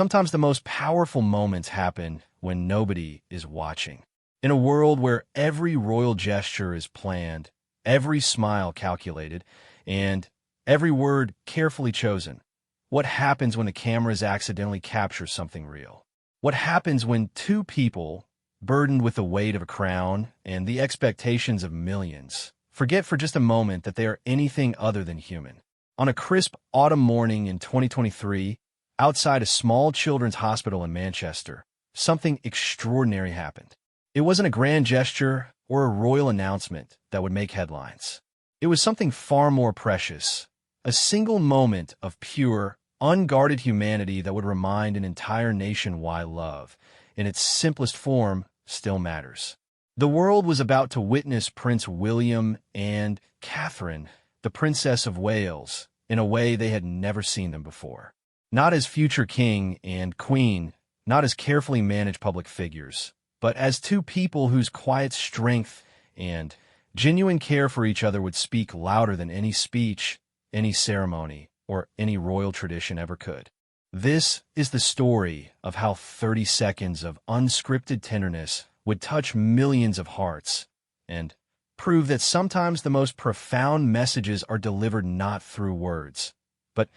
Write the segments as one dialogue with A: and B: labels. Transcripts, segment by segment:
A: Sometimes the most powerful moments happen when nobody is watching. In a world where every royal gesture is planned, every smile calculated, and every word carefully chosen, what happens when the cameras accidentally capture something real? What happens when two people, burdened with the weight of a crown and the expectations of millions, forget for just a moment that they are anything other than human? On a crisp autumn morning in 2023, outside a small children's hospital in Manchester, something extraordinary happened. It wasn't a grand gesture or a royal announcement that would make headlines. It was something far more precious, a single moment of pure, unguarded humanity that would remind an entire nation why love, in its simplest form, still matters. The world was about to witness Prince William and Catherine, the Princess of Wales, in a way they had never seen them before. Not as future king and queen, not as carefully managed public figures, but as two people whose quiet strength and genuine care for each other would speak louder than any speech, any ceremony, or any royal tradition ever could. This is the story of how 30 seconds of unscripted tenderness would touch millions of hearts and prove that sometimes the most profound messages are delivered not through words, but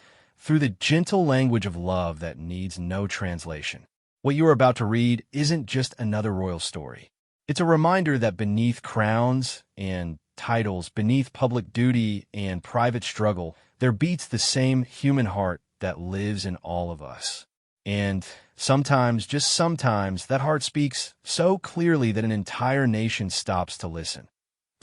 A: through the gentle language of love that needs no translation. What you are about to read isn't just another royal story. It's a reminder that beneath crowns and titles, beneath public duty and private struggle, there beats the same human heart that lives in all of us. And sometimes, just sometimes, that heart speaks so clearly that an entire nation stops to listen.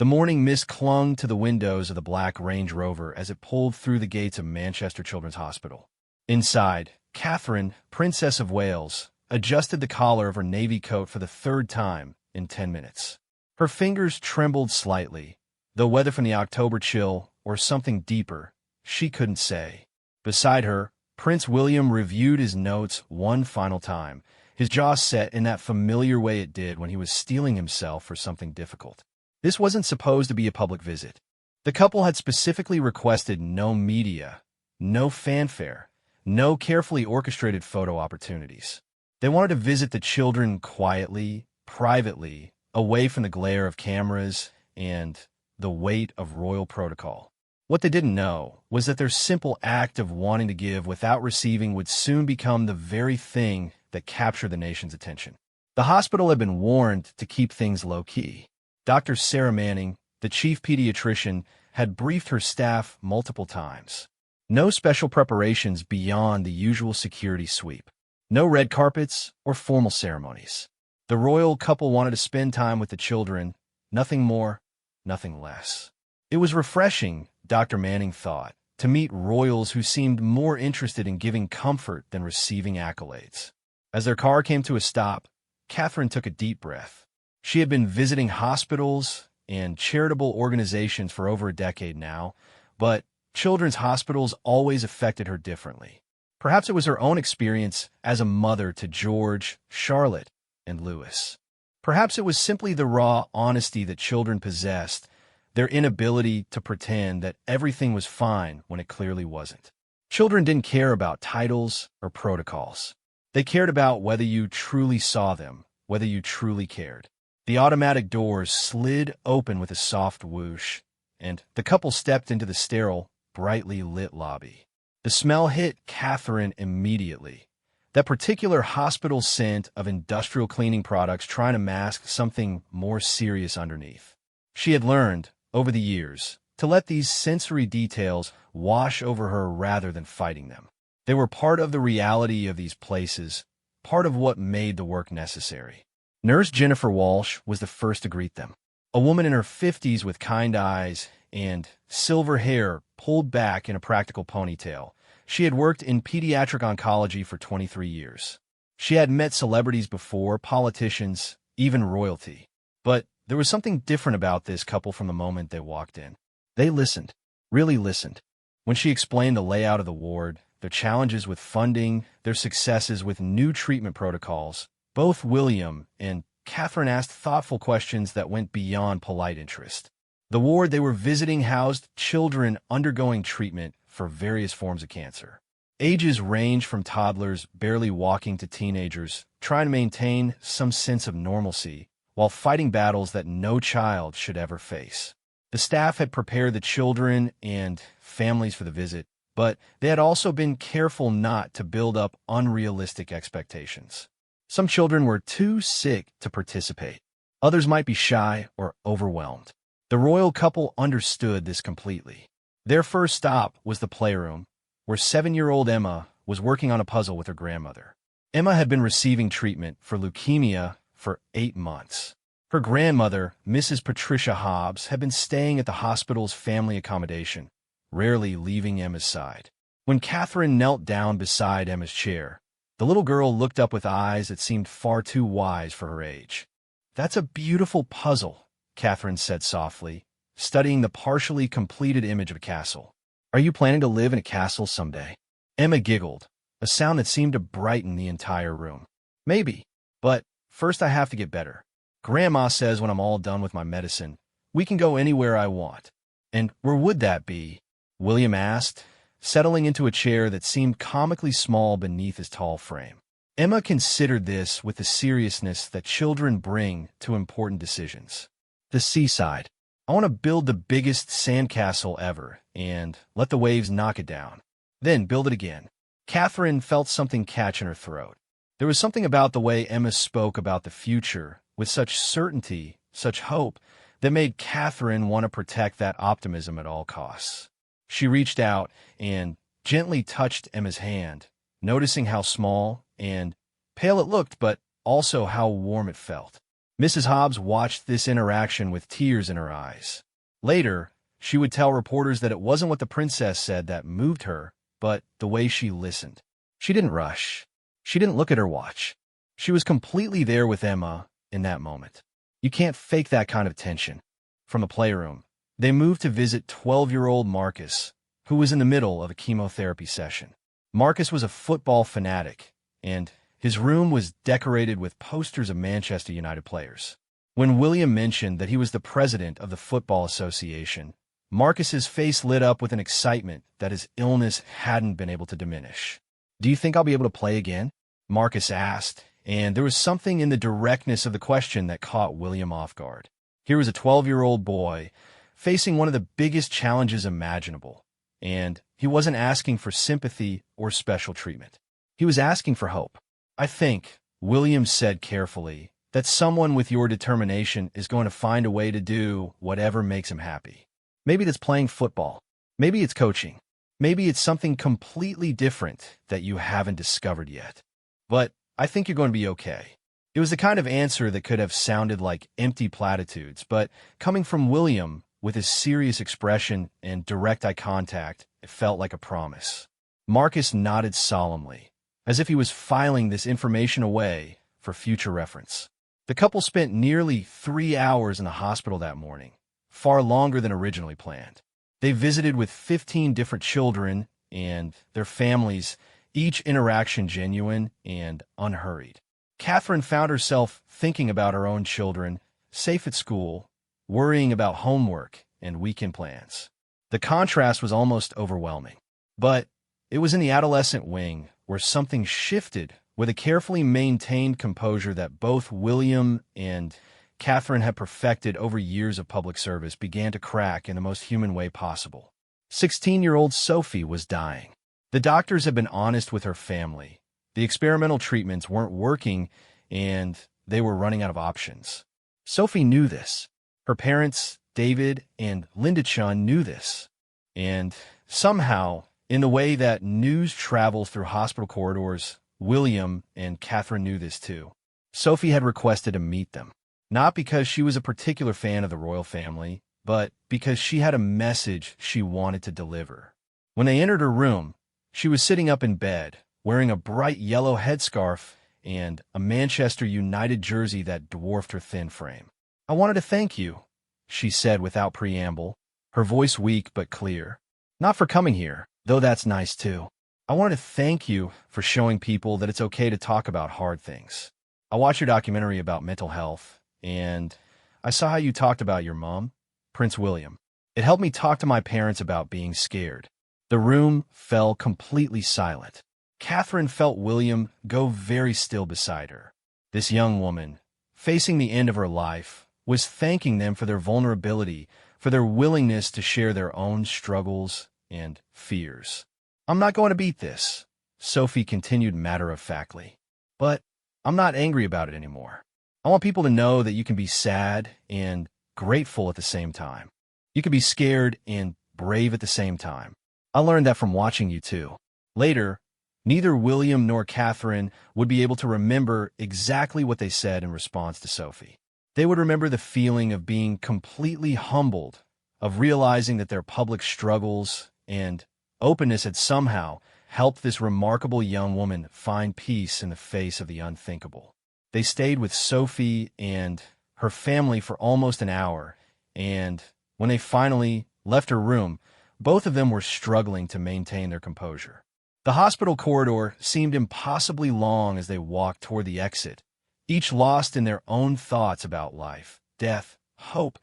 A: The morning mist clung to the windows of the black Range Rover as it pulled through the gates of Manchester Children's Hospital. Inside, Catherine, Princess of Wales, adjusted the collar of her navy coat for the third time in 10 minutes. Her fingers trembled slightly, though whether from the October chill or something deeper, she couldn't say. Beside her, Prince William reviewed his notes one final time, his jaw set in that familiar way it did when he was steeling himself for something difficult. This wasn't supposed to be a public visit. The couple had specifically requested no media, no fanfare, no carefully orchestrated photo opportunities. They wanted to visit the children quietly, privately, away from the glare of cameras and the weight of royal protocol. What they didn't know was that their simple act of wanting to give without receiving would soon become the very thing that captured the nation's attention. The hospital had been warned to keep things low-key. Dr. Sarah Manning, the chief pediatrician, had briefed her staff multiple times. No special preparations beyond the usual security sweep. No red carpets or formal ceremonies. The royal couple wanted to spend time with the children, nothing more, nothing less. It was refreshing, Dr. Manning thought, to meet royals who seemed more interested in giving comfort than receiving accolades. As their car came to a stop, Catherine took a deep breath. She had been visiting hospitals and charitable organizations for over a decade now, but children's hospitals always affected her differently. Perhaps it was her own experience as a mother to George, Charlotte, and Louis. Perhaps it was simply the raw honesty that children possessed, their inability to pretend that everything was fine when it clearly wasn't. Children didn't care about titles or protocols. They cared about whether you truly saw them, whether you truly cared. The automatic doors slid open with a soft whoosh, and the couple stepped into the sterile, brightly lit lobby. The smell hit Catherine immediately. That particular hospital scent of industrial cleaning products trying to mask something more serious underneath. She had learned, over the years, to let these sensory details wash over her rather than fighting them. They were part of the reality of these places, part of what made the work necessary. Nurse Jennifer Walsh was the first to greet them. A woman in her 50s with kind eyes and silver hair pulled back in a practical ponytail. She had worked in pediatric oncology for 23 years. She had met celebrities before, politicians, even royalty. But there was something different about this couple from the moment they walked in. They listened, really listened. When she explained the layout of the ward, their challenges with funding, their successes with new treatment protocols, both William and Catherine asked thoughtful questions that went beyond polite interest. The ward they were visiting housed children undergoing treatment for various forms of cancer. Ages range from toddlers barely walking to teenagers trying to maintain some sense of normalcy while fighting battles that no child should ever face. The staff had prepared the children and families for the visit, but they had also been careful not to build up unrealistic expectations. Some children were too sick to participate. Others might be shy or overwhelmed. The royal couple understood this completely. Their first stop was the playroom, where 7-year-old Emma was working on a puzzle with her grandmother. Emma had been receiving treatment for leukemia for 8 months. Her grandmother, Mrs. Patricia Hobbs, had been staying at the hospital's family accommodation, rarely leaving Emma's side. When Catherine knelt down beside Emma's chair, the little girl looked up with eyes that seemed far too wise for her age. "That's a beautiful puzzle," Catherine said softly, studying the partially completed image of a castle. "Are you planning to live in a castle someday?" Emma giggled, a sound that seemed to brighten the entire room. "Maybe, but first I have to get better. Grandma says when I'm all done with my medicine, we can go anywhere I want." "And where would that be?" William asked, settling into a chair that seemed comically small beneath his tall frame. Emma considered this with the seriousness that children bring to important decisions. "The seaside. I want to build the biggest sandcastle ever and let the waves knock it down. Then build it again." Catherine felt something catch in her throat. There was something about the way Emma spoke about the future with such certainty, such hope, that made Catherine want to protect that optimism at all costs. She reached out and gently touched Emma's hand, noticing how small and pale it looked, but also how warm it felt. Mrs. Hobbs watched this interaction with tears in her eyes. Later, she would tell reporters that it wasn't what the princess said that moved her, but the way she listened. She didn't rush. She didn't look at her watch. She was completely there with Emma in that moment. You can't fake that kind of tension. From the playroom, they moved to visit 12-year-old Marcus, who was in the middle of a chemotherapy session. Marcus was a football fanatic, and his room was decorated with posters of Manchester United players. When William mentioned that he was the president of the Football Association, Marcus's face lit up with an excitement that his illness hadn't been able to diminish. "Do you think I'll be able to play again?" Marcus asked, and there was something in the directness of the question that caught William off guard. Here was a 12-year-old boy facing one of the biggest challenges imaginable, and he wasn't asking for sympathy or special treatment. He was asking for hope. "I think," William said carefully, "that someone with your determination is going to find a way to do whatever makes him happy. Maybe that's playing football. Maybe it's coaching. Maybe it's something completely different that you haven't discovered yet. But I think you're going to be okay." It was the kind of answer that could have sounded like empty platitudes, but coming from William, with his serious expression and direct eye contact, it felt like a promise. Marcus nodded solemnly, as if he was filing this information away for future reference. The couple spent nearly 3 hours in the hospital that morning, far longer than originally planned. They visited with 15 different children and their families, each interaction genuine and unhurried. Catherine found herself thinking about her own children, safe at school, worrying about homework and weekend plans. The contrast was almost overwhelming. But it was in the adolescent wing where something shifted with a carefully maintained composure that both William and Catherine had perfected over years of public service began to crack in the most human way possible. 16-year-old Sophie was dying. The doctors had been honest with her family. The experimental treatments weren't working, and they were running out of options. Sophie knew this. Her parents, David and Linda Chun, knew this. And somehow, in the way that news travels through hospital corridors, William and Catherine knew this too. Sophie had requested to meet them, not because she was a particular fan of the royal family, but because she had a message she wanted to deliver. When they entered her room, she was sitting up in bed, wearing a bright yellow headscarf and a Manchester United jersey that dwarfed her thin frame. "I wanted to thank you," she said without preamble, her voice weak but clear. "Not for coming here, though that's nice too. I wanted to thank you for showing people that it's okay to talk about hard things. I watched your documentary about mental health, and I saw how you talked about your mom, Prince William. It helped me talk to my parents about being scared. The room fell completely silent. Catherine felt William go very still beside her. This young woman, facing the end of her life, was thanking them for their vulnerability, for their willingness to share their own struggles and fears. "I'm not going to beat this," Sophie continued matter-of-factly. "But I'm not angry about it anymore. I want people to know that you can be sad and grateful at the same time. You can be scared and brave at the same time. I learned that from watching you too." Later, neither William nor Catherine would be able to remember exactly what they said in response to Sophie. They would remember the feeling of being completely humbled, of realizing that their public struggles and openness had somehow helped this remarkable young woman find peace in the face of the unthinkable. They stayed with Sophie and her family for almost an hour, and when they finally left her room, both of them were struggling to maintain their composure. The hospital corridor seemed impossibly long as they walked toward the exit, each lost in their own thoughts about life, death, hope,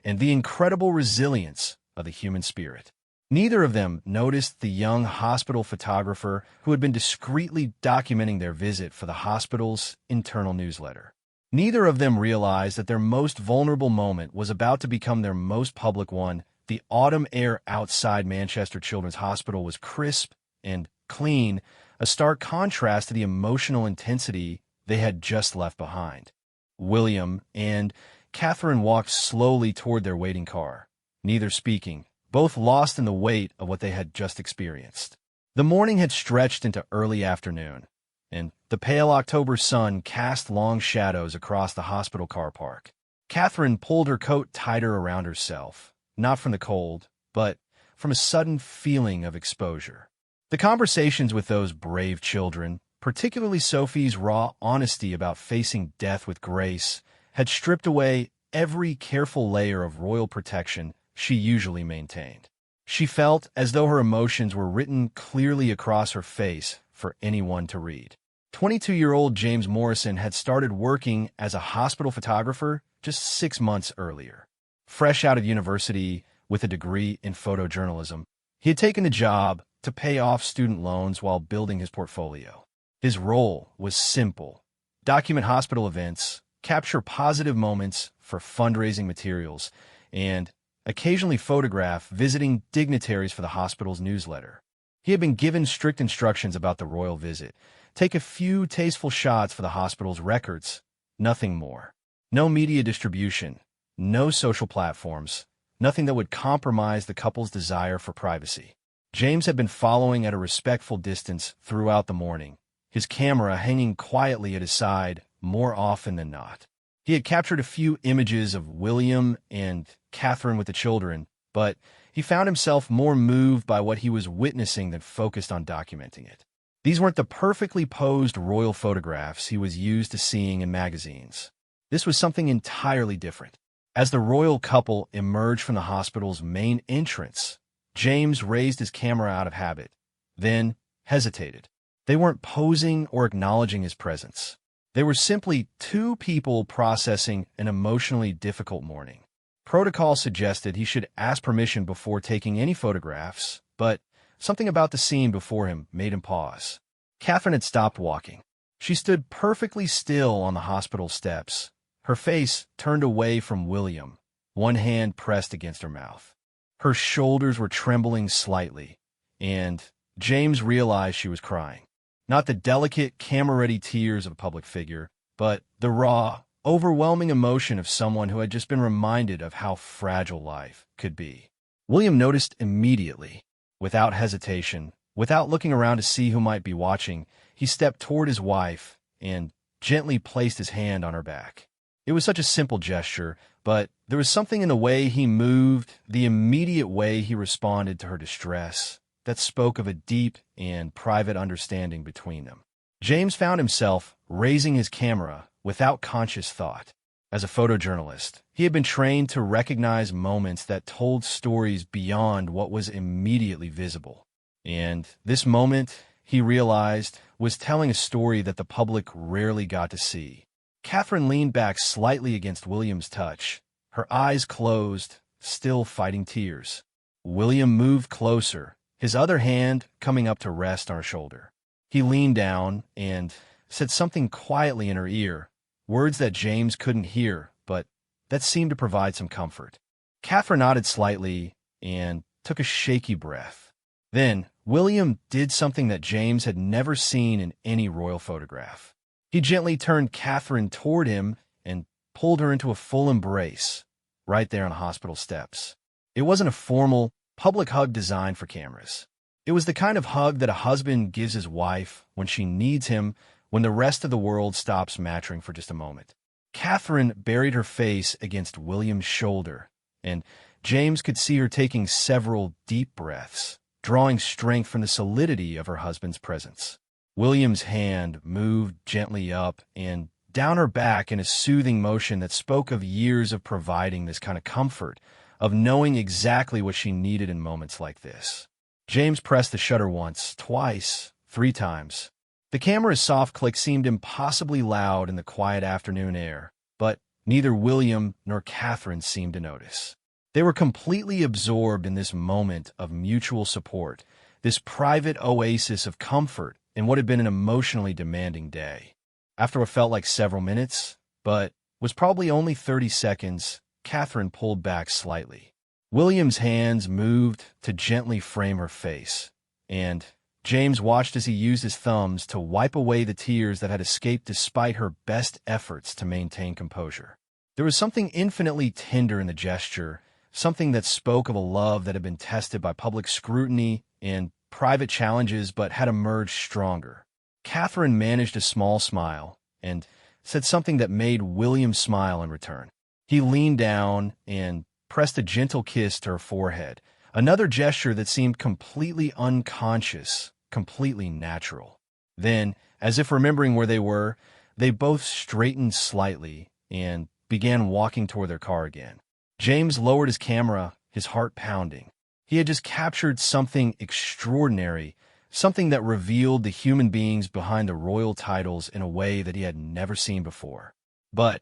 A: and the incredible resilience of the human spirit. Neither of them noticed the young hospital photographer who had been discreetly documenting their visit for the hospital's internal newsletter. Neither of them realized that their most vulnerable moment was about to become their most public one. The autumn air outside Manchester Children's Hospital was crisp and clean, a stark contrast to the emotional intensity they had just left behind. William and Catherine walked slowly toward their waiting car, neither speaking, both lost in the weight of what they had just experienced. The morning had stretched into early afternoon, and the pale October sun cast long shadows across the hospital car park. Catherine pulled her coat tighter around herself, not from the cold, but from a sudden feeling of exposure. The conversations with those brave children, particularly Sophie's raw honesty about facing death with grace, had stripped away every careful layer of royal protection she usually maintained. She felt as though her emotions were written clearly across her face for anyone to read. 22-year-old James Morrison had started working as a hospital photographer just 6 months earlier. Fresh out of university with a degree in photojournalism, he had taken a job to pay off student loans while building his portfolio. His role was simple: document hospital events, capture positive moments for fundraising materials, and occasionally photograph visiting dignitaries for the hospital's newsletter. He had been given strict instructions about the royal visit: take a few tasteful shots for the hospital's records, nothing more. No media distribution, no social platforms, nothing that would compromise the couple's desire for privacy. James had been following at a respectful distance throughout the morning, his camera hanging quietly at his side more often than not. He had captured a few images of William and Catherine with the children, but he found himself more moved by what he was witnessing than focused on documenting it. These weren't the perfectly posed royal photographs he was used to seeing in magazines. This was something entirely different. As the royal couple emerged from the hospital's main entrance, James raised his camera out of habit, then hesitated. They weren't posing or acknowledging his presence. They were simply two people processing an emotionally difficult morning. Protocol suggested he should ask permission before taking any photographs, but something about the scene before him made him pause. Catherine had stopped walking. She stood perfectly still on the hospital steps, her face turned away from William, one hand pressed against her mouth. Her shoulders were trembling slightly, and James realized she was crying. Not the delicate, camera-ready tears of a public figure, but the raw, overwhelming emotion of someone who had just been reminded of how fragile life could be. William noticed immediately. Without hesitation, without looking around to see who might be watching, he stepped toward his wife and gently placed his hand on her back. It was such a simple gesture, but there was something in the way he moved, the immediate way he responded to her distress, that spoke of a deep and private understanding between them. James found himself raising his camera without conscious thought. As a photojournalist, he had been trained to recognize moments that told stories beyond what was immediately visible. And this moment, he realized, was telling a story that the public rarely got to see. Catherine leaned back slightly against William's touch, her eyes closed, still fighting tears. William moved closer, his other hand coming up to rest on her shoulder. He leaned down and said something quietly in her ear, words that James couldn't hear, but that seemed to provide some comfort. Catherine nodded slightly and took a shaky breath. Then, William did something that James had never seen in any royal photograph. He gently turned Catherine toward him and pulled her into a full embrace, right there on the hospital steps. It wasn't a formal, public hug designed for cameras. It was the kind of hug that a husband gives his wife when she needs him, when the rest of the world stops mattering for just a moment. Catherine buried her face against William's shoulder, and James could see her taking several deep breaths, drawing strength from the solidity of her husband's presence. William's hand moved gently up and down her back in a soothing motion that spoke of years of providing this kind of comfort, of knowing exactly what she needed in moments like this. James pressed the shutter once, twice, 3 times. The camera's soft click seemed impossibly loud in the quiet afternoon air, but neither William nor Catherine seemed to notice. They were completely absorbed in this moment of mutual support, this private oasis of comfort in what had been an emotionally demanding day. After what felt like several minutes, but was probably only 30 seconds, Catherine pulled back slightly. William's hands moved to gently frame her face, and James watched as he used his thumbs to wipe away the tears that had escaped despite her best efforts to maintain composure. There was something infinitely tender in the gesture, something that spoke of a love that had been tested by public scrutiny and private challenges but had emerged stronger. Catherine managed a small smile and said something that made William smile in return. He leaned down and pressed a gentle kiss to her forehead, another gesture that seemed completely unconscious, completely natural. Then, as if remembering where they were, they both straightened slightly and began walking toward their car again. James lowered his camera, his heart pounding. He had just captured something extraordinary, something that revealed the human beings behind the royal titles in a way that he had never seen before. But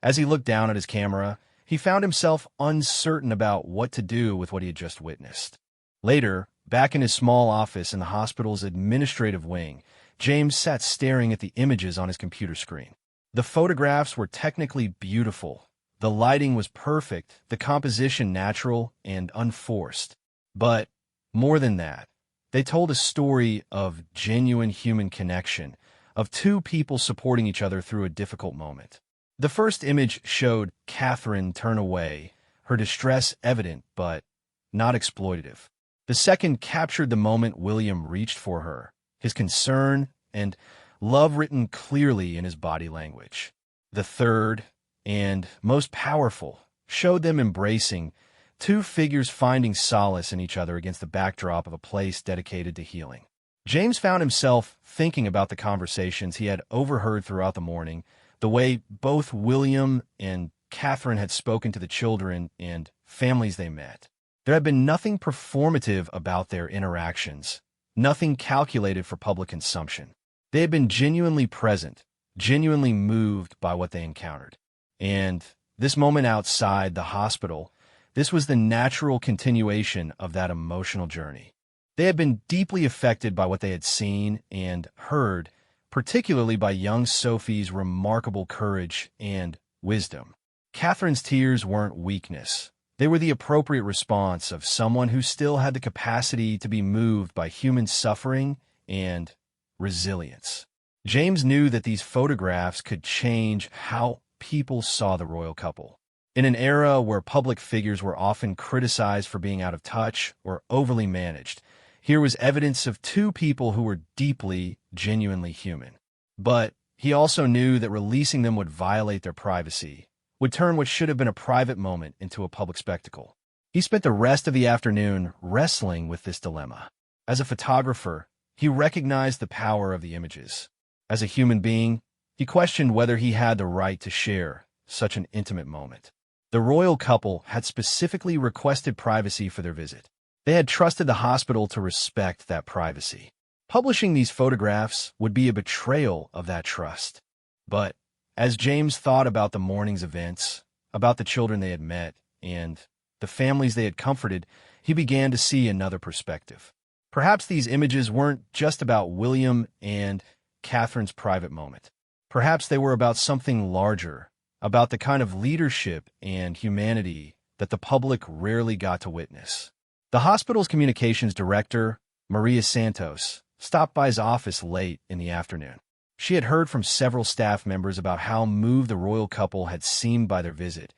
A: as he looked down at his camera, he found himself uncertain about what to do with what he had just witnessed. Later, back in his small office in the hospital's administrative wing, James sat staring at the images on his computer screen. The photographs were technically beautiful. The lighting was perfect, the composition natural and unforced. But more than that, they told a story of genuine human connection, of 2 people supporting each other through a difficult moment. The first image showed Catherine turn away, her distress evident but not exploitative. The second captured the moment William reached for her, his concern and love written clearly in his body language. The third, and most powerful, showed them embracing, 2 figures finding solace in each other against the backdrop of a place dedicated to healing. James found himself thinking about the conversations he had overheard throughout the morning, the way both William and Catherine had spoken to the children and families they met. There had been nothing performative about their interactions, nothing calculated for public consumption. They had been genuinely present, genuinely moved by what they encountered. And this moment outside the hospital, this was the natural continuation of that emotional journey. They had been deeply affected by what they had seen and heard, particularly by young Sophie's remarkable courage and wisdom. Catherine's tears weren't weakness. They were the appropriate response of someone who still had the capacity to be moved by human suffering and resilience. James knew that these photographs could change how people saw the royal couple. In an era where public figures were often criticized for being out of touch or overly managed, here was evidence of 2 people who were deeply, genuinely human. But he also knew that releasing them would violate their privacy, would turn what should have been a private moment into a public spectacle. He spent the rest of the afternoon wrestling with this dilemma. As a photographer, he recognized the power of the images. As a human being, he questioned whether he had the right to share such an intimate moment. The royal couple had specifically requested privacy for their visit. They had trusted the hospital to respect that privacy. Publishing these photographs would be a betrayal of that trust. But as James thought about the morning's events, about the children they had met, and the families they had comforted, he began to see another perspective. Perhaps these images weren't just about William and Catherine's private moment. Perhaps they were about something larger, about the kind of leadership and humanity that the public rarely got to witness. The hospital's communications director, Maria Santos, stopped by his office late in the afternoon. She had heard from several staff members about how moved the royal couple had seemed by their visit,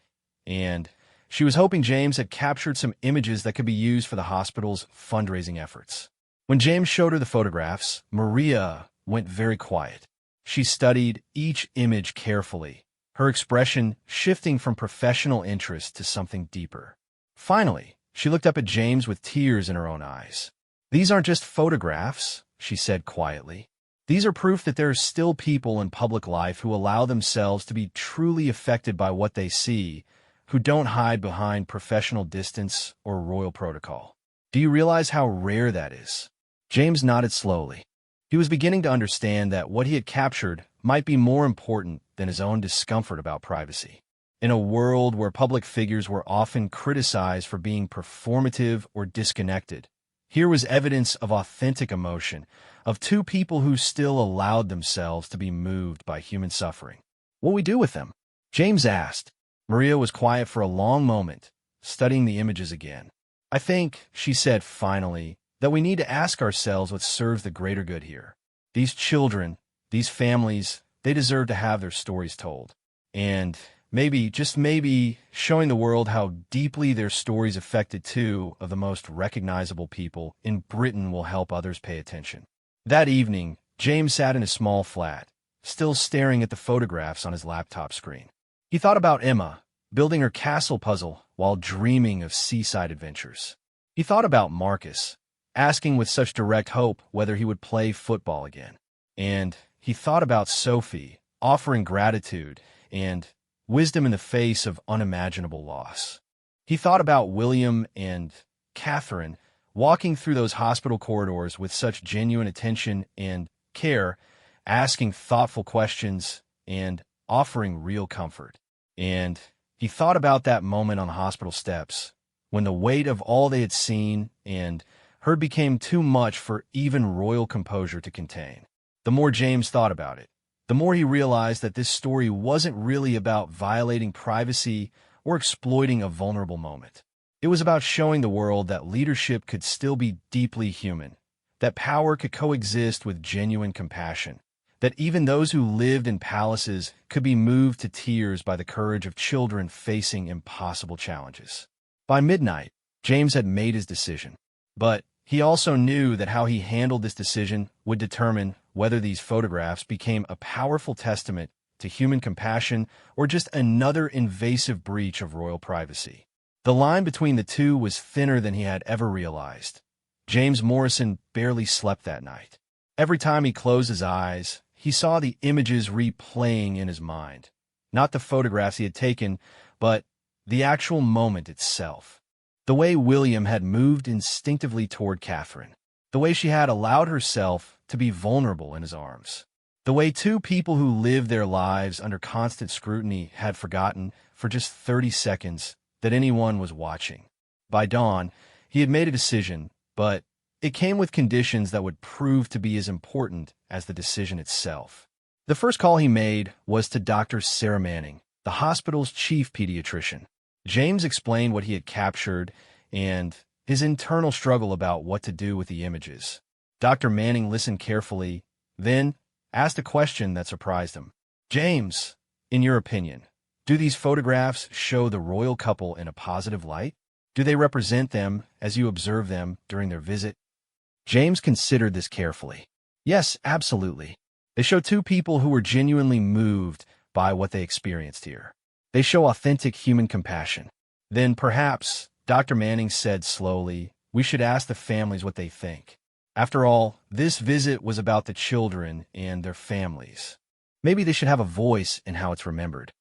A: and she was hoping James had captured some images that could be used for the hospital's fundraising efforts. When James showed her the photographs, Maria went very quiet. She studied each image carefully, her expression shifting from professional interest to something deeper. Finally, she looked up at James with tears in her own eyes. "These aren't just photographs," she said quietly. "These are proof that there are still people in public life who allow themselves to be truly affected by what they see, who don't hide behind professional distance or royal protocol. Do you realize how rare that is?" James nodded slowly. He was beginning to understand that what he had captured might be more important than his own discomfort about privacy. In a world where public figures were often criticized for being performative or disconnected, here was evidence of authentic emotion, of two people who still allowed themselves to be moved by human suffering. "What we do with them?" James asked. Maria was quiet for a long moment, studying the images again. "I think," she said finally, "that we need to ask ourselves what serves the greater good here. These children, these families, they deserve to have their stories told. And maybe, just maybe, showing the world how deeply their stories affected two of the most recognizable people in Britain will help others pay attention." That evening, James sat in his small flat, still staring at the photographs on his laptop screen. He thought about Emma, building her castle puzzle while dreaming of seaside adventures. He thought about Marcus, asking with such direct hope whether he would play football again. And he thought about Sophie, offering gratitude and wisdom in the face of unimaginable loss. He thought about William and Catherine, walking through those hospital corridors with such genuine attention and care, asking thoughtful questions and offering real comfort. And he thought about that moment on the hospital steps, when the weight of all they had seen and heard became too much for even royal composure to contain. The more James thought about it, the more he realized that this story wasn't really about violating privacy or exploiting a vulnerable moment. It was about showing the world that leadership could still be deeply human, that power could coexist with genuine compassion, that even those who lived in palaces could be moved to tears by the courage of children facing impossible challenges. By midnight, James had made his decision, but he also knew that how he handled this decision would determine whether these photographs became a powerful testament to human compassion or just another invasive breach of royal privacy. The line between the two was thinner than he had ever realized. James Morrison barely slept that night. Every time he closed his eyes, he saw the images replaying in his mind. Not the photographs he had taken, but the actual moment itself. The way William had moved instinctively toward Catherine. The way she had allowed herself to be vulnerable in his arms. The way two people who lived their lives under constant scrutiny had forgotten, for just 30 seconds, that anyone was watching. By dawn, he had made a decision, but it came with conditions that would prove to be as important as the decision itself. The first call he made was to Dr. Sarah Manning, the hospital's chief pediatrician. James explained what he had captured and his internal struggle about what to do with the images. Dr. Manning listened carefully, then asked a question that surprised him. "James, in your opinion, do these photographs show the royal couple in a positive light? Do they represent them as you observe them during their visit?" James considered this carefully. "Yes, absolutely. They show two people who were genuinely moved by what they experienced here. They show authentic human compassion." "Then perhaps," Dr. Manning said slowly, "we should ask the families what they think. After all, this visit was about the children and their families. Maybe they should have a voice in how it's remembered."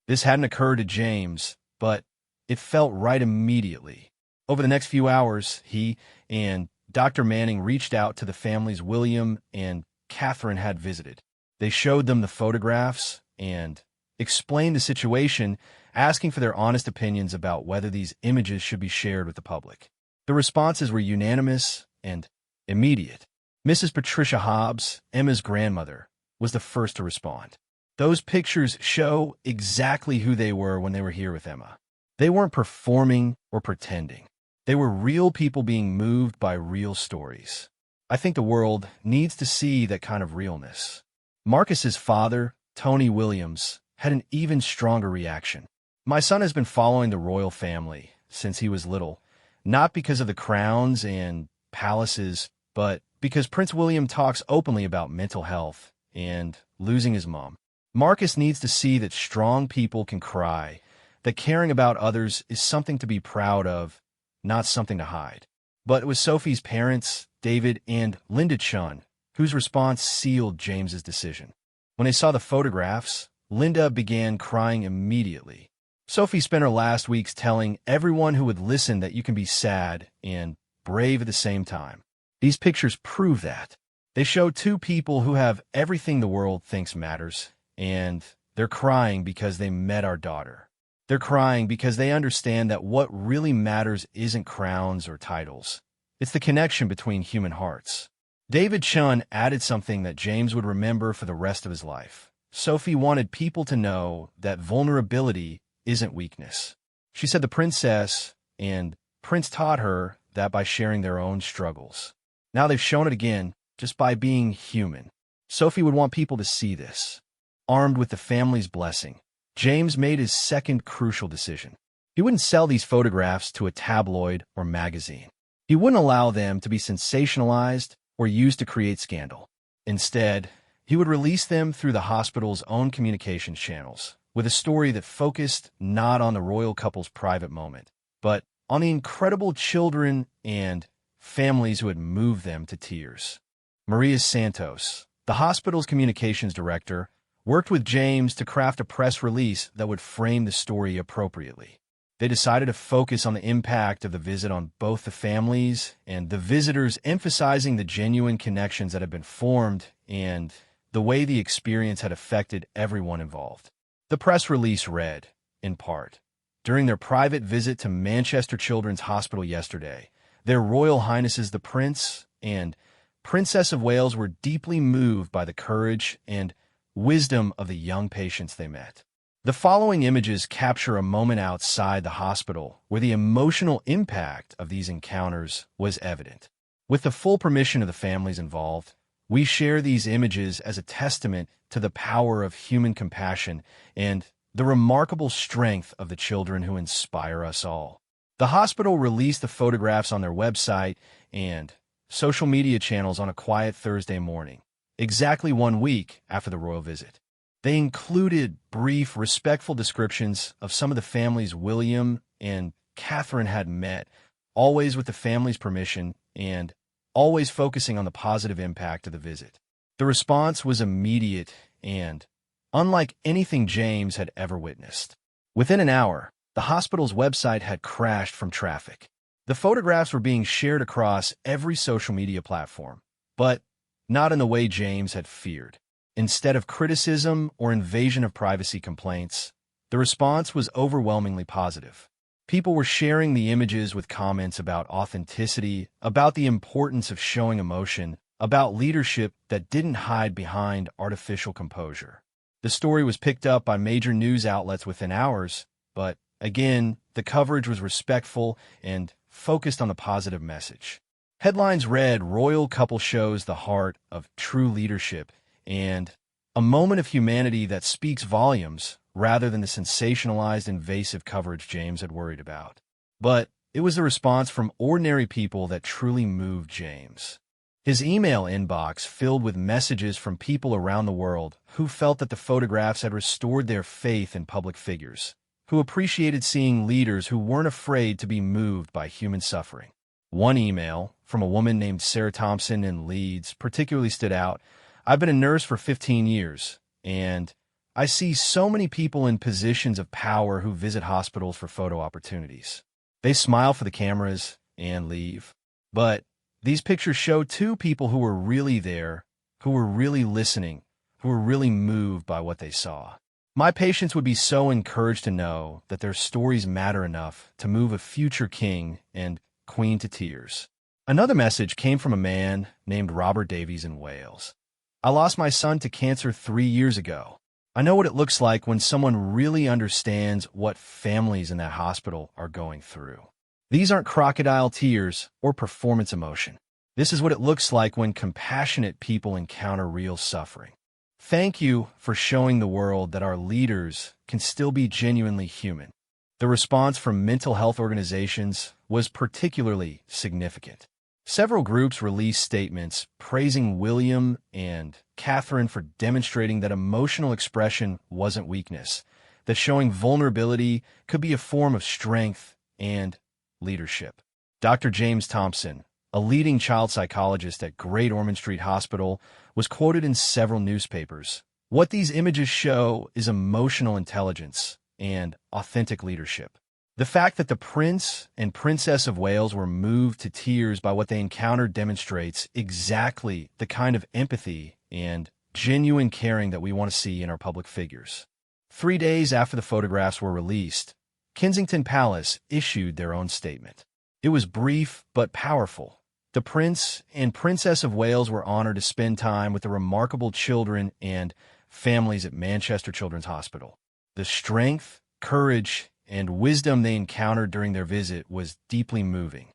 A: This hadn't occurred to James, but it felt right immediately. Over the next few hours, he and Dr. Manning reached out to the families William and Catherine had visited. They showed them the photographs and explained the situation, asking for their honest opinions about whether these images should be shared with the public. The responses were unanimous and Immediate. Mrs. Patricia Hobbs, Emma's grandmother, was the first to respond. Those pictures show exactly who they were when they were here with Emma. They weren't performing or pretending. They were real people being moved by real stories. I think the world needs to see that kind of realness. Marcus's father, Tony Williams, had an even stronger reaction. My son has been following the royal family since he was little, not because of the crowns and palaces, but because Prince William talks openly about mental health and losing his mom. Marcus needs to see that strong people can cry, that caring about others is something to be proud of, not something to hide. But it was Sophie's parents, David and Linda Chun, whose response sealed James's decision. When they saw the photographs, Linda began crying immediately. Sophie spent her last weeks telling everyone who would listen that you can be sad and brave at the same time. These pictures prove that. They show two people who have everything the world thinks matters, and they're crying because they met our daughter. They're crying because they understand that what really matters isn't crowns or titles. It's the connection between human hearts. David Chun added something that James would remember for the rest of his life. Sophie wanted people to know that vulnerability isn't weakness. She said the princess and Prince taught her that by sharing their own struggles. Now they've shown it again, just by being human. Sophie would want people to see this. Armed with the family's blessing, James made his second crucial decision. He wouldn't sell these photographs to a tabloid or magazine. He wouldn't allow them to be sensationalized or used to create scandal. Instead, he would release them through the hospital's own communications channels, with a story that focused not on the royal couple's private moment, but on the incredible children and families who had moved them to tears. Maria Santos, the hospital's communications director, worked with James to craft a press release that would frame the story appropriately. They decided to focus on the impact of the visit on both the families and the visitors, emphasizing the genuine connections that had been formed and the way the experience had affected everyone involved. The press release read, in part, "During their private visit to Manchester Children's Hospital yesterday, Their Royal Highnesses the Prince and Princess of Wales were deeply moved by the courage and wisdom of the young patients they met." The following images capture a moment outside the hospital where the emotional impact of these encounters was evident. With the full permission of the families involved, we share these images as a testament to the power of human compassion and the remarkable strength of the children who inspire us all. The hospital released the photographs on their website and social media channels on a quiet Thursday morning, exactly 1 week after the royal visit. They included brief, respectful descriptions of some of the families William and Catherine had met, always with the family's permission and always focusing on the positive impact of the visit. The response was immediate and unlike anything James had ever witnessed. Within an hour, the hospital's website had crashed from traffic. The photographs were being shared across every social media platform, but not in the way James had feared. Instead of criticism or invasion of privacy complaints, the response was overwhelmingly positive. People were sharing the images with comments about authenticity, about the importance of showing emotion, about leadership that didn't hide behind artificial composure. The story was picked up by major news outlets within hours, but again, the coverage was respectful and focused on the positive message. Headlines read, "Royal couple shows the heart of true leadership," and "A moment of humanity that speaks volumes," rather than the sensationalized, invasive coverage James had worried about. But it was the response from ordinary people that truly moved James. His email inbox filled with messages from people around the world who felt that the photographs had restored their faith in public figures, who appreciated seeing leaders who weren't afraid to be moved by human suffering. One email, from a woman named Sarah Thompson in Leeds, particularly stood out. "I've been a nurse for 15 years, and I see so many people in positions of power who visit hospitals for photo opportunities. They smile for the cameras and leave. But these pictures show two people who were really there, who were really listening, who were really moved by what they saw. My patients would be so encouraged to know that their stories matter enough to move a future king and queen to tears." Another message came from a man named Robert Davies in Wales. I lost my son to cancer 3 years ago. I know what it looks like when someone really understands what families in that hospital are going through. These aren't crocodile tears or performance emotion. This is what it looks like when compassionate people encounter real suffering. Thank you for showing the world that our leaders can still be genuinely human. The response from mental health organizations was particularly significant. Several groups released statements praising William and Catherine for demonstrating that emotional expression wasn't weakness, that showing vulnerability could be a form of strength and leadership. Dr. James Thompson, a leading child psychologist at Great Ormond Street Hospital, was quoted in several newspapers. What these images show is emotional intelligence and authentic leadership. The fact that the Prince and Princess of Wales were moved to tears by what they encountered demonstrates exactly the kind of empathy and genuine caring that we want to see in our public figures. 3 days after the photographs were released, Kensington Palace issued their own statement. It was brief but powerful. The Prince and Princess of Wales were honored to spend time with the remarkable children and families at Manchester Children's Hospital. The strength, courage, and wisdom they encountered during their visit was deeply moving.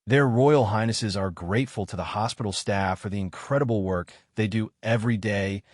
A: Their Royal Highnesses are grateful to the hospital staff for the incredible work they do every day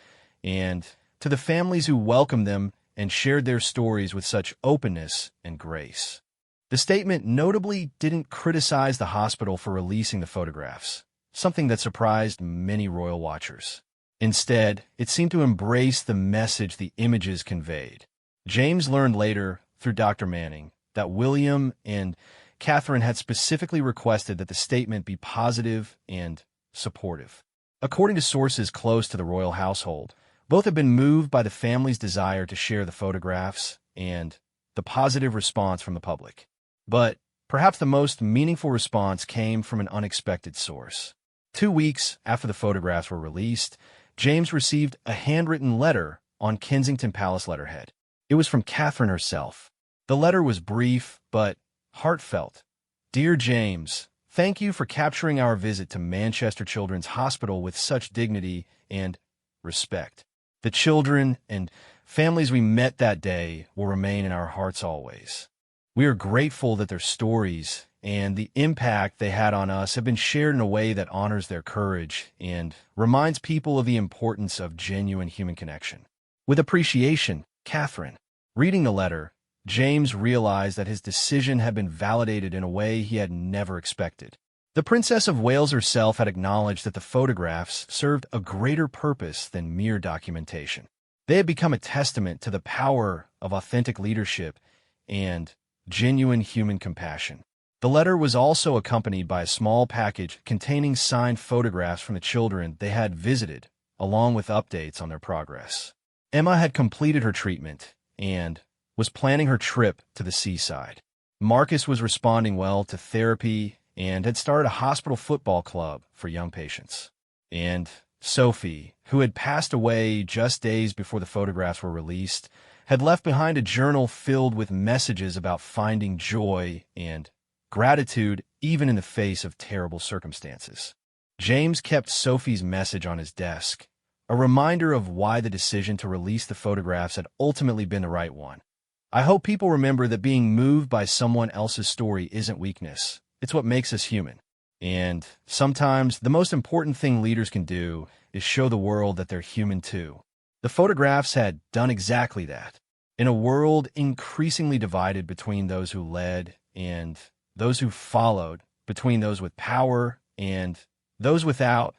A: and to the families who welcomed them and shared their stories with such openness and grace. The statement notably didn't criticize the hospital for releasing the photographs, something that surprised many royal watchers. Instead, it seemed to embrace the message the images conveyed. James learned later, through Dr. Manning, that William and Catherine had specifically requested that the statement be positive and supportive. According to sources close to the royal household, both had been moved by the family's desire to share the photographs and the positive response from the public. But perhaps the most meaningful response came from an unexpected source. 2 weeks after the photographs were released, James received a handwritten letter on Kensington Palace letterhead. It was from Catherine herself. The letter was brief but heartfelt. Dear James, thank you for capturing our visit to Manchester Children's Hospital with such dignity and respect. The children and families we met that day will remain in our hearts always. We are grateful that their stories and the impact they had on us have been shared in a way that honors their courage and reminds people of the importance of genuine human connection. With appreciation, Catherine. Reading the letter, James realized that his decision had been validated in a way he had never expected. The Princess of Wales herself had acknowledged that the photographs served a greater purpose than mere documentation. They had become a testament to the power of authentic leadership and genuine human compassion. The letter was also accompanied by a small package containing signed photographs from the children they had visited, along with updates on their progress. Emma had completed her treatment and was planning her trip to the seaside. Marcus was responding well to therapy and had started a hospital football club for young patients. And Sophie, who had passed away just days before the photographs were released, had left behind a journal filled with messages about finding joy and gratitude even in the face of terrible circumstances. James kept Sophie's message on his desk, a reminder of why the decision to release the photographs had ultimately been the right one. I hope people remember that being moved by someone else's story isn't weakness. It's what makes us human. And sometimes the most important thing leaders can do is show the world that they're human too. The photographs had done exactly that. In a world increasingly divided between those who led and those who followed, between those with power and those without,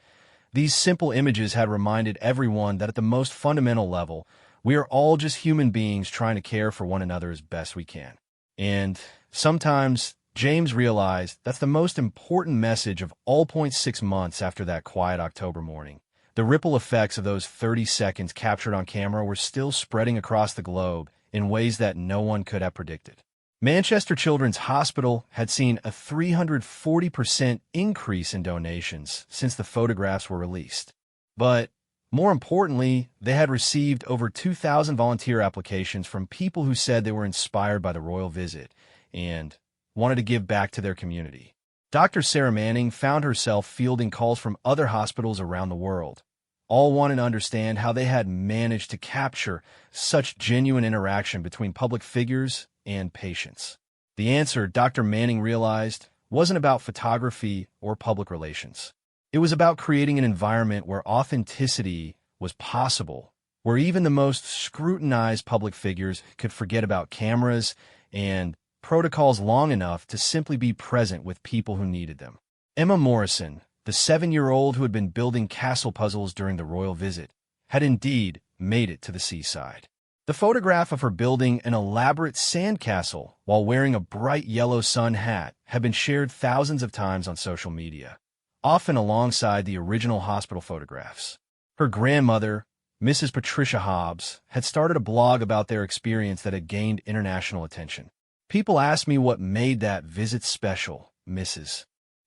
A: these simple images had reminded everyone that at the most fundamental level, we are all just human beings trying to care for one another as best we can. And sometimes James realized that's the most important message of all. 6 months after that quiet October morning. The ripple effects of those 30 seconds captured on camera were still spreading across the globe in ways that no one could have predicted. Manchester Children's Hospital had seen a 340% increase in donations since the photographs were released. But more importantly, they had received over 2,000 volunteer applications from people who said they were inspired by the royal visit and wanted to give back to their community. Dr. Sarah Manning found herself fielding calls from other hospitals around the world, all wanting to understand how they had managed to capture such genuine interaction between public figures and patients. The answer, Dr. Manning realized, wasn't about photography or public relations. It was about creating an environment where authenticity was possible, where even the most scrutinized public figures could forget about cameras and protocols long enough to simply be present with people who needed them. Emma Morrison, the 7-year-old who had been building castle puzzles during the royal visit, had indeed made it to the seaside. The photograph of her building an elaborate sandcastle while wearing a bright yellow sun hat had been shared thousands of times on social media, often alongside the original hospital photographs. Her grandmother, Mrs. Patricia Hobbs, had started a blog about their experience that had gained international attention. "People asked me what made that visit special, Mrs.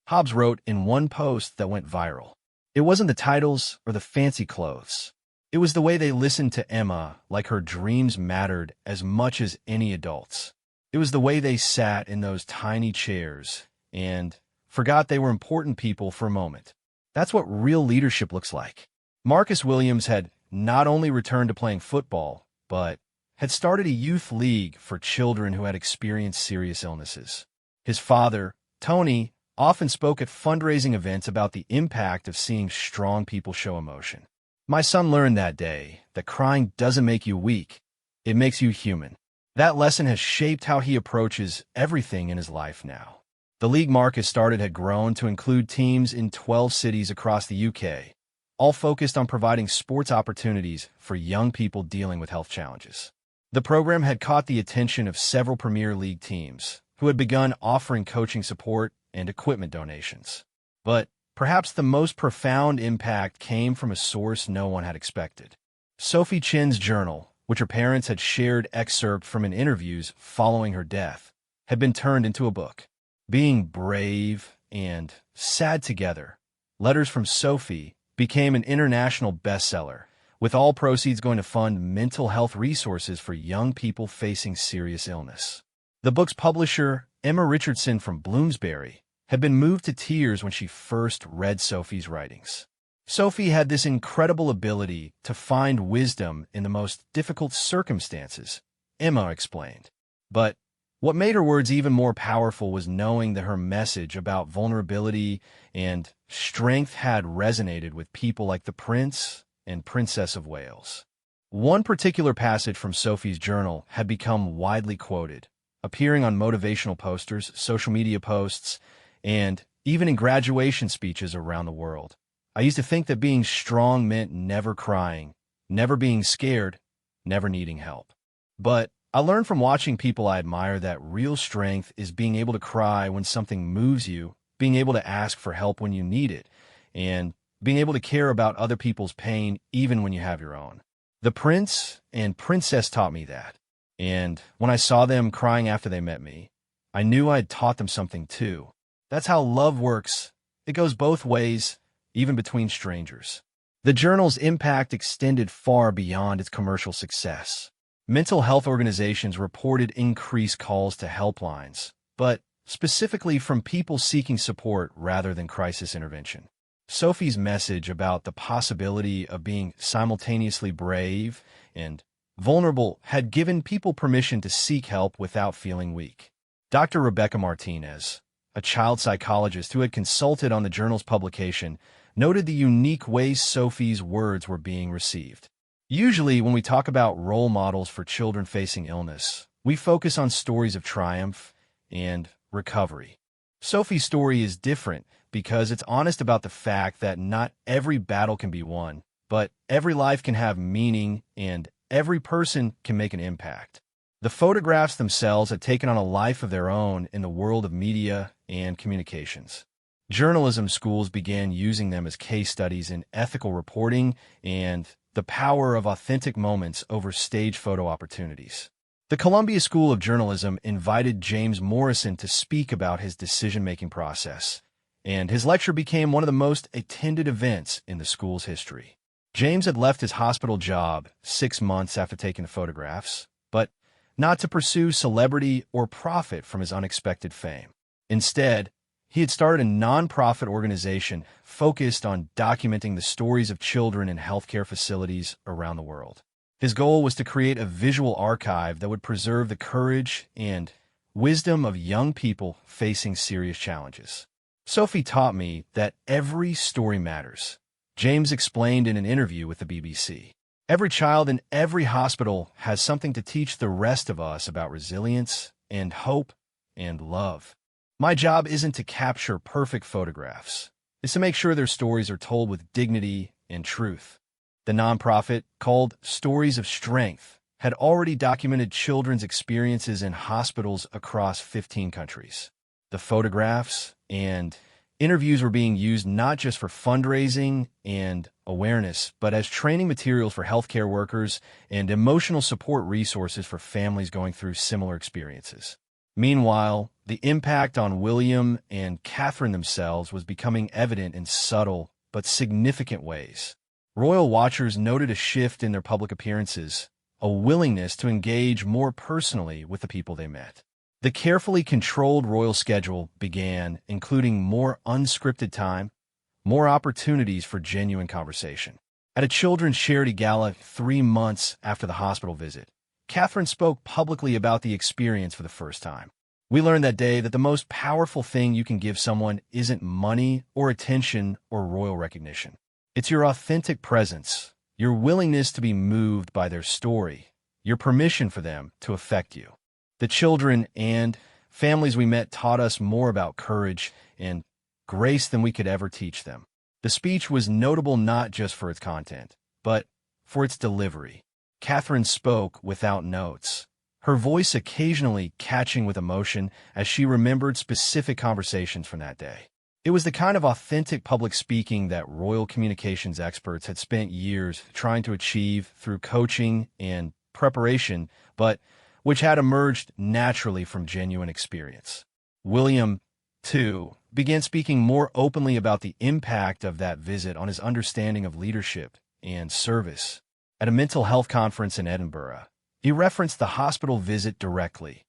A: Hobbs wrote in one post that went viral. It wasn't the titles or the fancy clothes. It was the way they listened to Emma like her dreams mattered as much as any adult's. It was the way they sat in those tiny chairs and forgot they were important people for a moment. That's what real leadership looks like." Marcus Williams had not only returned to playing football, but had started a youth league for children who had experienced serious illnesses. His father, Tony, often spoke at fundraising events about the impact of seeing strong people show emotion. "My son learned that day that crying doesn't make you weak, it makes you human." That lesson has shaped how he approaches everything in his life now. The league Marcus started had grown to include teams in 12 cities across the UK, all focused on providing sports opportunities for young people dealing with health challenges. The program had caught the attention of several Premier League teams, who had begun offering coaching support and equipment donations. But perhaps the most profound impact came from a source no one had expected. Sophie Chin's journal, which her parents had shared excerpt from in interviews following her death, had been turned into a book. Being Brave and Sad Together, Letters from Sophie became an international bestseller, with all proceeds going to fund mental health resources for young people facing serious illness. The book's publisher, Emma Richardson from Bloomsbury, had been moved to tears when she first read Sophie's writings. Sophie had this incredible ability to find wisdom in the most difficult circumstances, Emma explained. But what made her words even more powerful was knowing that her message about vulnerability and strength had resonated with people like the Prince and Princess of Wales. One particular passage from Sophie's journal had become widely quoted, appearing on motivational posters, social media posts, and even in graduation speeches around the world. "I used to think that being strong meant never crying, never being scared, never needing help. But I learned from watching people I admire that real strength is being able to cry when something moves you, being able to ask for help when you need it, and being able to care about other people's pain even when you have your own. The Prince and Princess taught me that. And when I saw them crying after they met me, I knew I had taught them something too. That's how love works. It goes both ways, even between strangers." The journal's impact extended far beyond its commercial success. Mental health organizations reported increased calls to helplines, but specifically from people seeking support rather than crisis intervention. Sophie's message about the possibility of being simultaneously brave and vulnerable had given people permission to seek help without feeling weak. Dr. Rebecca Martinez, a child psychologist who had consulted on the journal's publication, noted the unique ways Sophie's words were being received. "Usually, when we talk about role models for children facing illness, we focus on stories of triumph and recovery. Sophie's story is different because it's honest about the fact that not every battle can be won, but every life can have meaning and every person can make an impact." The photographs themselves had taken on a life of their own in the world of media and communications. Journalism schools began using them as case studies in ethical reporting and the power of authentic moments over stage photo opportunities. The Columbia School of Journalism invited James Morrison to speak about his decision-making process, and his lecture became one of the most attended events in the school's history. James had left his hospital job 6 months after taking the photographs, but not to pursue celebrity or profit from his unexpected fame. Instead, He had started a nonprofit organization focused on documenting the stories of children in healthcare facilities around the world. His goal was to create a visual archive that would preserve the courage and wisdom of young people facing serious challenges. Sophie taught me that every story matters, James explained in an interview with the BBC. Every child in every hospital has something to teach the rest of us about resilience and hope and love. My job isn't to capture perfect photographs. It's to make sure their stories are told with dignity and truth. The nonprofit, called Stories of Strength, had already documented children's experiences in hospitals across 15 countries. The photographs and interviews were being used not just for fundraising and awareness, but as training materials for healthcare workers and emotional support resources for families going through similar experiences. Meanwhile, the impact on William and Catherine themselves was becoming evident in subtle but significant ways. Royal watchers noted a shift in their public appearances, a willingness to engage more personally with the people they met. The carefully controlled royal schedule began, including more unscripted time, more opportunities for genuine conversation. At a children's charity gala 3 months after the hospital visit, Catherine spoke publicly about the experience for the first time. We learned that day that the most powerful thing you can give someone isn't money or attention or royal recognition. It's your authentic presence, your willingness to be moved by their story, your permission for them to affect you. The children and families we met taught us more about courage and grace than we could ever teach them. The speech was notable not just for its content, but for its delivery. Catherine spoke without notes, her voice occasionally catching with emotion as she remembered specific conversations from that day. It was the kind of authentic public speaking that royal communications experts had spent years trying to achieve through coaching and preparation, but which had emerged naturally from genuine experience. William, too, began speaking more openly about the impact of that visit on his understanding of leadership and service. At a mental health conference in Edinburgh, he referenced the hospital visit directly.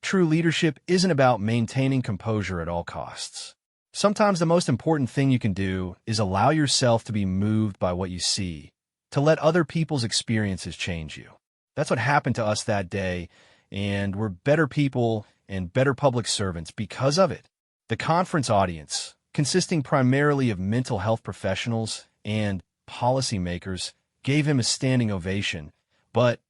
A: True leadership isn't about maintaining composure at all costs. Sometimes the most important thing you can do is allow yourself to be moved by what you see, to let other people's experiences change you. That's what happened to us that day, and we're better people and better public servants because of it. The conference audience, consisting primarily of mental health professionals and policymakers, gave him a standing ovation, but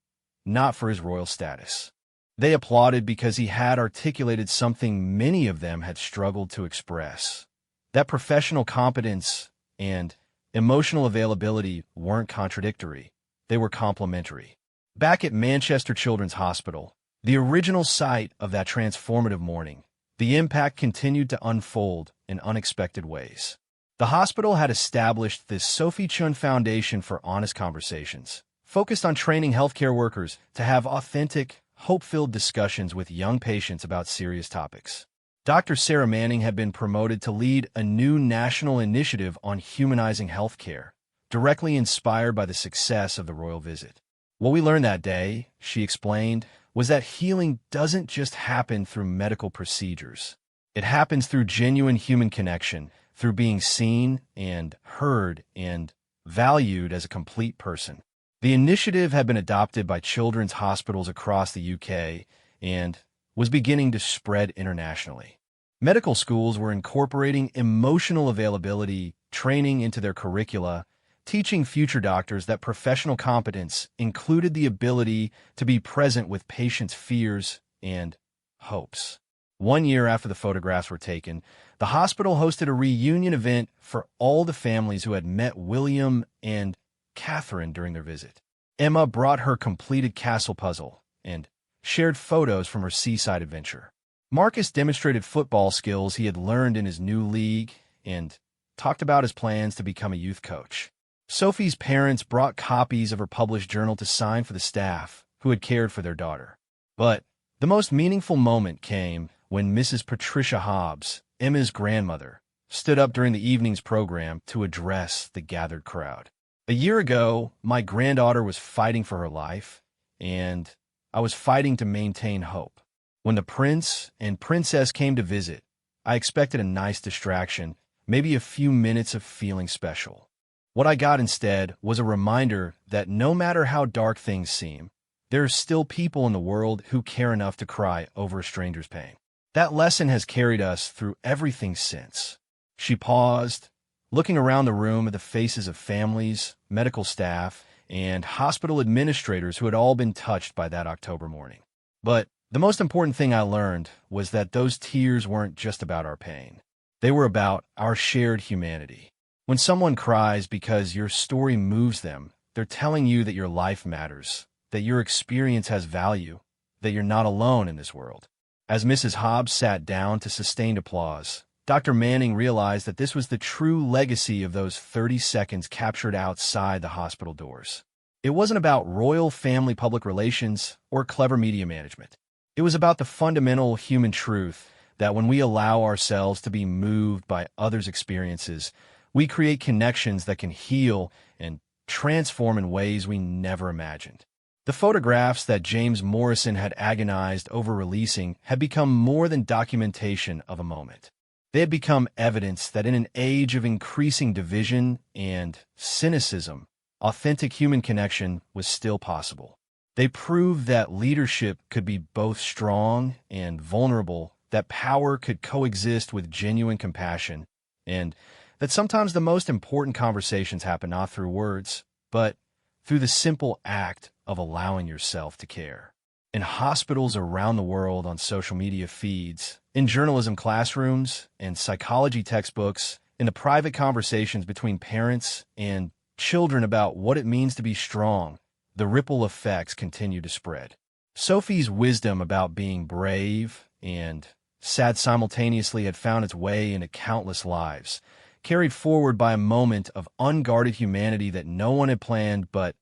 A: not for his royal status. They applauded because he had articulated something many of them had struggled to express. That professional competence and emotional availability weren't contradictory. They were complementary. Back at Manchester Children's Hospital, the original site of that transformative morning, the impact continued to unfold in unexpected ways. The hospital had established the Sophie Chun Foundation for Honest Conversations, focused on training healthcare workers to have authentic, hope-filled discussions with young patients about serious topics. Dr. Sarah Manning had been promoted to lead a new national initiative on humanizing healthcare, directly inspired by the success of the royal visit. What we learned that day, she explained, was that healing doesn't just happen through medical procedures. It happens through genuine human connection, through being seen and heard and valued as a complete person. The initiative had been adopted by children's hospitals across the UK and was beginning to spread internationally. Medical schools were incorporating emotional availability training into their curricula, teaching future doctors that professional competence included the ability to be present with patients' fears and hopes. 1 year after the photographs were taken, the hospital hosted a reunion event for all the families who had met William and Catherine during their visit. Emma brought her completed castle puzzle and shared photos from her seaside adventure. Marcus demonstrated football skills he had learned in his new league and talked about his plans to become a youth coach. Sophie's parents brought copies of her published journal to sign for the staff who had cared for their daughter. But the most meaningful moment came when Mrs. Patricia Hobbs, Emma's grandmother, stood up during the evening's program to address the gathered crowd. A year ago, my granddaughter was fighting for her life, and I was fighting to maintain hope. When the prince and princess came to visit, I expected a nice distraction, maybe a few minutes of feeling special. What I got instead was a reminder that no matter how dark things seem, there are still people in the world who care enough to cry over a stranger's pain. That lesson has carried us through everything since. She paused, looking around the room at the faces of families, medical staff, and hospital administrators who had all been touched by that October morning. But the most important thing I learned was that those tears weren't just about our pain. They were about our shared humanity. When someone cries because your story moves them, they're telling you that your life matters, that your experience has value, that you're not alone in this world. As Mrs. Hobbs sat down to sustained applause, Dr. Manning realized that this was the true legacy of those 30 seconds captured outside the hospital doors. It wasn't about royal family public relations or clever media management. It was about the fundamental human truth that when we allow ourselves to be moved by others' experiences, we create connections that can heal and transform in ways we never imagined. The photographs that James Morrison had agonized over releasing had become more than documentation of a moment. They had become evidence that in an age of increasing division and cynicism, authentic human connection was still possible. They proved that leadership could be both strong and vulnerable, that power could coexist with genuine compassion, and that sometimes the most important conversations happen not through words, but through the simple act of allowing yourself to care. In hospitals around the world, on social media feeds, in journalism classrooms, and psychology textbooks, in the private conversations between parents and children about what it means to be strong, the ripple effects continue to spread. Sophie's wisdom about being brave and sad simultaneously had found its way into countless lives, carried forward by a moment of unguarded humanity that no one had planned but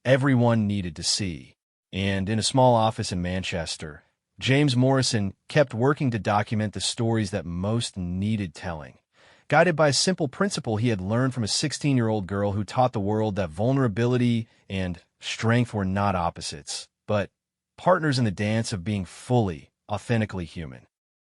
A: everyone needed to see. And in a small office in Manchester, James Morrison kept working to document the stories that most needed telling, guided by a simple principle he had learned from a 16-year-old girl who taught the world that vulnerability and strength were not opposites, but partners in the dance of being fully, authentically human.